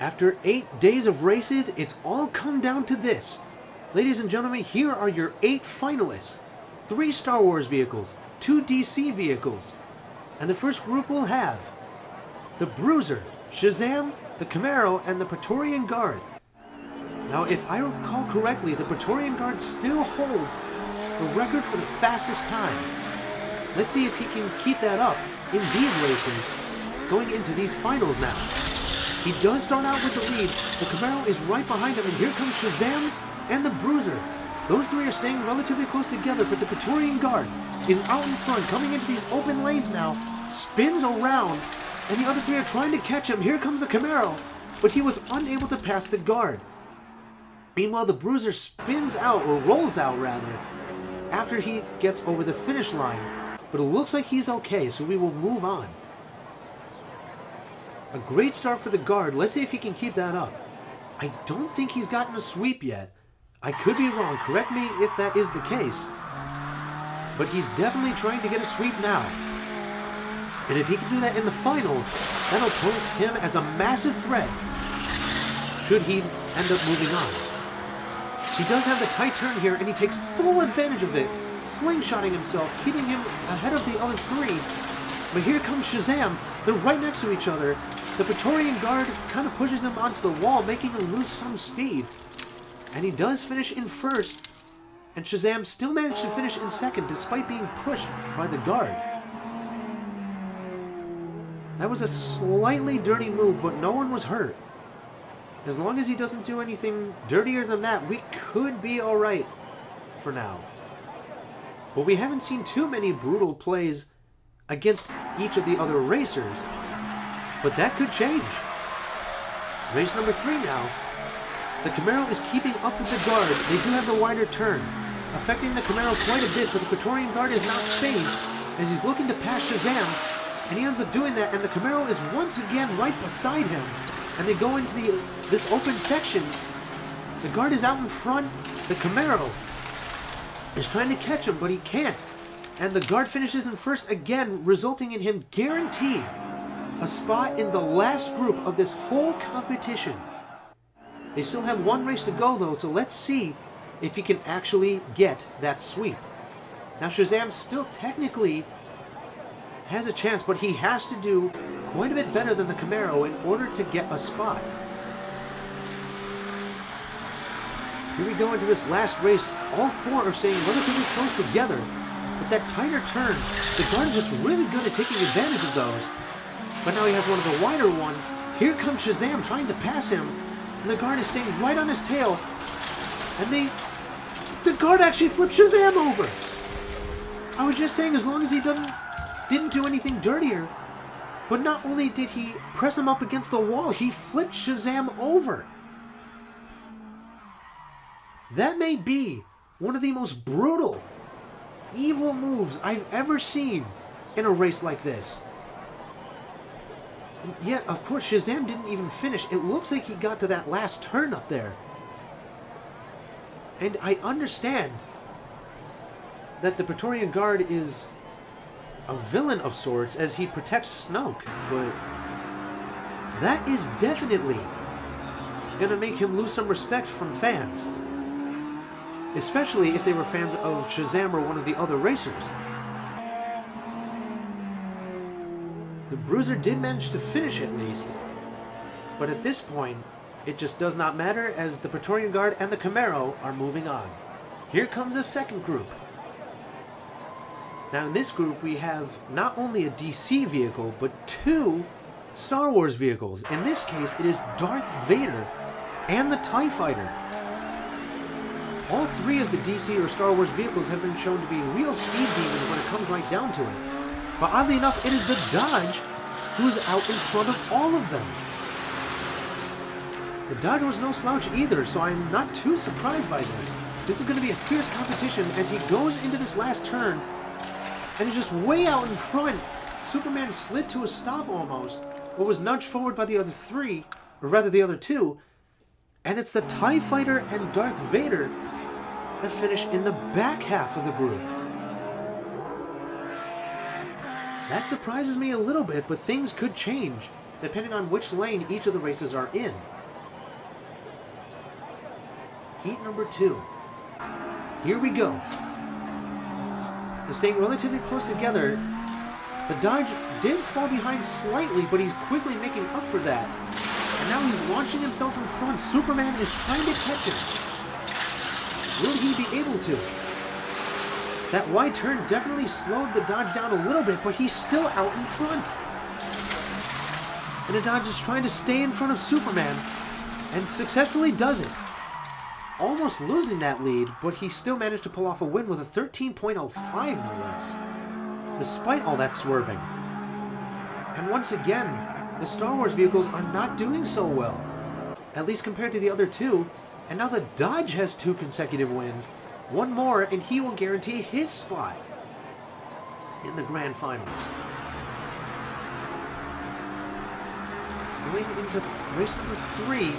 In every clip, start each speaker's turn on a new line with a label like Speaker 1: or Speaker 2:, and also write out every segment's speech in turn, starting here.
Speaker 1: After 8 days of races, it's all come down to this. Ladies and gentlemen, here are your 8 finalists. 3 Star Wars vehicles, 2 DC vehicles. And the first group will have the Bruiser, Shazam, the Camaro, and the Praetorian Guard. Now, if I recall correctly, the Praetorian Guard still holds the record for the fastest time. Let's see if he can keep that up in these races, going into these finals now. He does start out with the lead. The Camaro is right behind him, and here comes Shazam and the Bruiser. Those 3 are staying relatively close together, but the Praetorian Guard is out in front, coming into these open lanes now, spins around, and the other 3 are trying to catch him. Here comes the Camaro, but he was unable to pass the Guard. Meanwhile, the Bruiser spins out, or rolls out rather, after he gets over the finish line. But it looks like he's okay, so we will move on. A great start for the Guard. Let's see if he can keep that up. I don't think he's gotten a sweep yet. I could be wrong. Correct me if that is the case. But he's definitely trying to get a sweep now. And if he can do that in the finals, that'll pose him as a massive threat should he end up moving on. He does have the tight turn here, and he takes full advantage of it, slingshotting himself, keeping him ahead of the other 3. But here comes Shazam. They're right next to each other. The Praetorian Guard kind of pushes him onto the wall, making him lose some speed. And he does finish in first. And Shazam still managed to finish in second, despite being pushed by the Guard. That was a slightly dirty move, but no one was hurt. As long as he doesn't do anything dirtier than that, we could be alright for now. But we haven't seen too many brutal plays against each of the other racers. But that could change. Race number 3 now. The Camaro is keeping up with the Guard. They do have the wider turn, affecting the Camaro quite a bit, but the Praetorian Guard is not phased as he's looking to pass Shazam, and he ends up doing that, and the Camaro is once again right beside him, and they go into this open section. The Guard is out in front. The Camaro is trying to catch him, but he can't. And the Guard finishes in first again, resulting in him guaranteed a spot in the last group of this whole competition. They still have 1 race to go though, so let's see if he can actually get that sweep. Now Shazam still technically has a chance, but he has to do quite a bit better than the Camaro in order to get a spot. Here we go into this last race. All 4 are staying relatively close together, but that tighter turn, the Guard is just really good at taking advantage of those. But now he has one of the wider ones. Here comes Shazam trying to pass him, and the Guard is staying right on his tail. And the Guard actually flipped Shazam over. I was just saying, as long as he didn't do anything dirtier. But not only did he press him up against the wall, he flipped Shazam over. That may be one of the most brutal, evil moves I've ever seen in a race like this. And yet, of course, Shazam didn't even finish. It looks like he got to that last turn up there. And I understand that the Praetorian Guard is a villain of sorts as he protects Snoke, but that is definitely going to make him lose some respect from fans. Especially if they were fans of Shazam or one of the other racers. The Bruiser did manage to finish at least, but at this point, it just does not matter as the Praetorian Guard and the Camaro are moving on. Here comes a second group. Now in this group we have not only a DC vehicle, but 2 Star Wars vehicles. In this case, it is Darth Vader and the TIE Fighter. All 3 of the DC or Star Wars vehicles have been shown to be real speed demons when it comes right down to it. But oddly enough, it is the Dodge who is out in front of all of them. The Dodge was no slouch either, so I'm not too surprised by this. This is going to be a fierce competition as he goes into this last turn, and he's just way out in front. Superman slid to a stop almost, but was nudged forward by the other 3, or rather the other 2, and it's the TIE Fighter and Darth Vader that finish in the back half of the group. That surprises me a little bit, but things could change depending on which lane each of the races are in. Heat number 2. Here we go. They're staying relatively close together. The Dodge did fall behind slightly, but he's quickly making up for that. And now he's launching himself in front. Superman is trying to catch him. Will he be able to? That wide turn definitely slowed the Dodge down a little bit, but he's still out in front. And the Dodge is trying to stay in front of Superman, and successfully does it. Almost losing that lead, but he still managed to pull off a win with a 13.05 no less, despite all that swerving. And once again, the Star Wars vehicles are not doing so well, at least compared to the other two, and now the Dodge has 2 consecutive wins. One more, and he will guarantee his spot in the grand finals. Going into race number 3,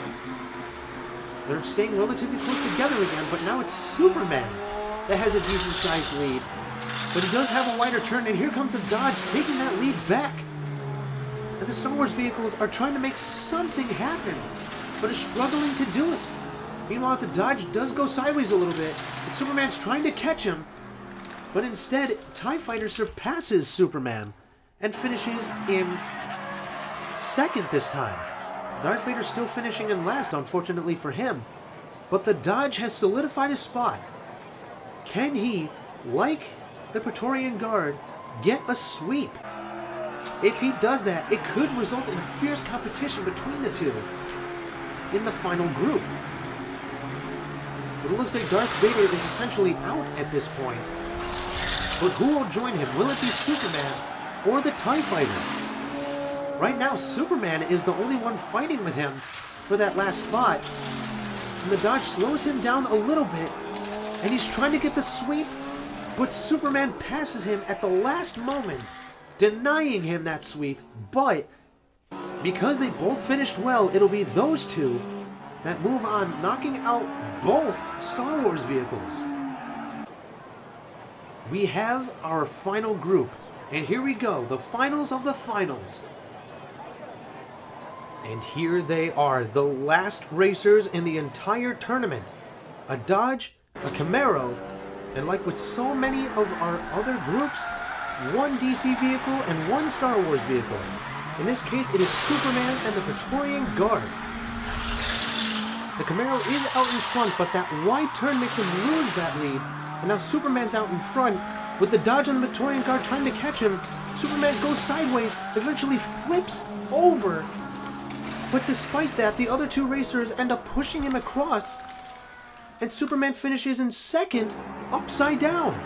Speaker 1: they're staying relatively close together again, but now it's Superman that has a decent-sized lead. But he does have a wider turn, and here comes the Dodge taking that lead back. And the Star Wars vehicles are trying to make something happen, but are struggling to do it. Meanwhile, the Dodge does go sideways a little bit, and Superman's trying to catch him, but instead, TIE Fighter surpasses Superman and finishes in second this time. Darth Vader's still finishing in last, unfortunately for him, but the Dodge has solidified his spot. Can he, like the Praetorian Guard, get a sweep? If he does that, it could result in a fierce competition between the two in the final group. But it looks like Darth Vader is essentially out at this point. But who will join him? Will it be Superman or the TIE Fighter? Right now, Superman is the only one fighting with him for that last spot. And the Dodge slows him down a little bit, and he's trying to get the sweep, but Superman passes him at the last moment, denying him that sweep. But because they both finished well, it'll be those two that move on, knocking out both Star Wars vehicles. We have our final group, and here we go, the finals of the finals. And here they are, the last racers in the entire tournament. A Dodge, a Camaro, and like with so many of our other groups, one DC vehicle and one Star Wars vehicle. In this case, it is Superman and the Praetorian Guard. The Camaro is out in front, but that wide turn makes him lose that lead. And now Superman's out in front, with the Dodge and the Praetorian Guard trying to catch him. Superman goes sideways, eventually flips over. But despite that, the other two racers end up pushing him across, and Superman finishes in second, upside down.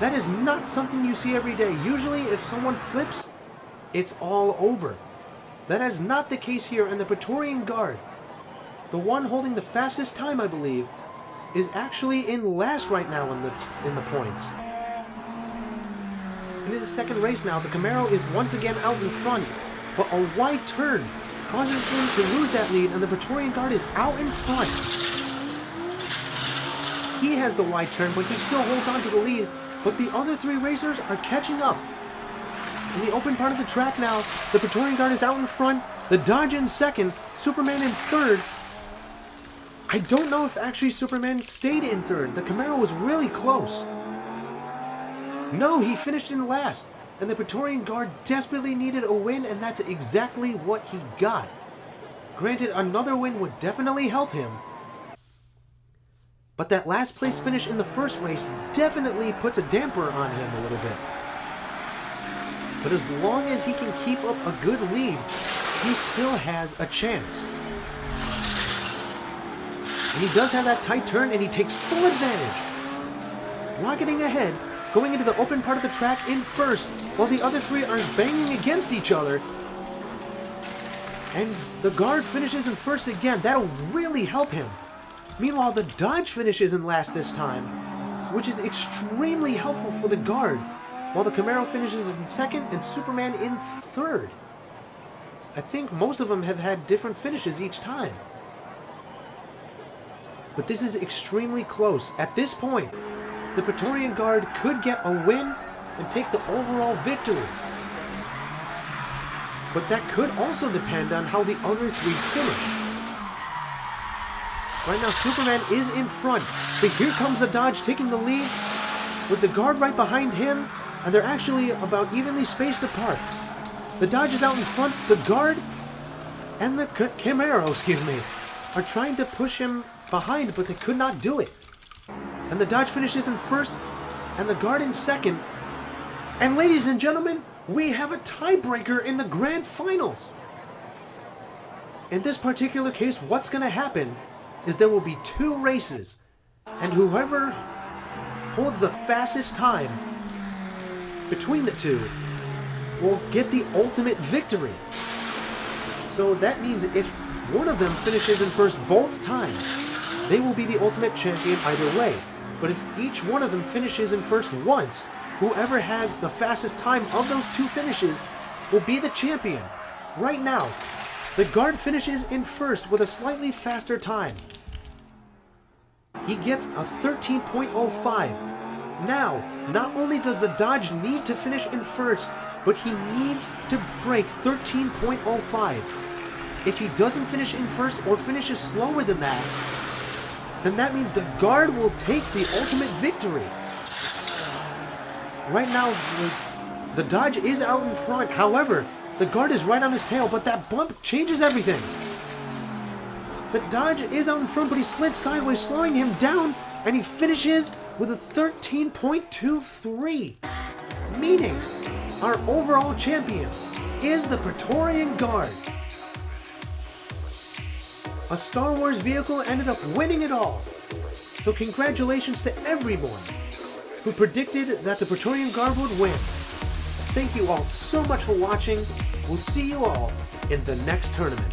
Speaker 1: That is not something you see every day. Usually, if someone flips, it's all over. That is not the case here, and the Praetorian Guard, the one holding the fastest time, I believe, is actually in last right now in the points. And in the second race now, the Camaro is once again out in front, but a wide turn causes him to lose that lead, and the Praetorian Guard is out in front. He has the wide turn, but he still holds on to the lead, but the other three racers are catching up. In the open part of the track now, the Praetorian Guard is out in front, the Dodge in second, Superman in third. I don't know if actually Superman stayed in third. The Camaro was really close. No, he finished in last. And the Praetorian Guard desperately needed a win, and that's exactly what he got. Granted, another win would definitely help him. But that last place finish in the first race definitely puts a damper on him a little bit. But as long as he can keep up a good lead, he still has a chance. And he does have that tight turn, and he takes full advantage. Rocketing ahead, going into the open part of the track in first, while the other three are banging against each other. And the Guard finishes in first again. That'll really help him. Meanwhile, the Dodge finishes in last this time, which is extremely helpful for the Guard, while the Camaro finishes in second and Superman in third. I think most of them have had different finishes each time. But this is extremely close. At this point, the Praetorian Guard could get a win and take the overall victory. but that could also depend on how the other three finish. Right now, Superman is in front, but here comes the Dodge taking the lead with the guard right behind him, and they're actually about evenly spaced apart. The Dodge is out in front, the guard and the Camaro, are trying to push him behind, but they could not do it. And the Dodge finishes in first, and the guard in second. And ladies and gentlemen, we have a tiebreaker in the grand finals. In this particular case, what's going to happen is there will be 2 races, and whoever holds the fastest time between the two will get the ultimate victory. So that means if one of them finishes in first both times, they will be the ultimate champion either way. But if each one of them finishes in first once, whoever has the fastest time of those 2 finishes will be the champion. Right now, the guard finishes in first with a slightly faster time. He gets a 13.05. Now, not only does the Dodge need to finish in first, but he needs to break 13.05. If he doesn't finish in first or finishes slower than that, then that means the guard will take the ultimate victory. Right now, the Dodge is out in front. However, the guard is right on his tail, but that bump changes everything. The Dodge is out in front, but he slid sideways, slowing him down, and he finishes with a 13.23. Meaning, our overall champion is the Praetorian Guard. A Star Wars vehicle ended up winning it all. So congratulations to everyone who predicted that the Praetorian Guard would win. Thank you all so much for watching. We'll see you all in the next tournament.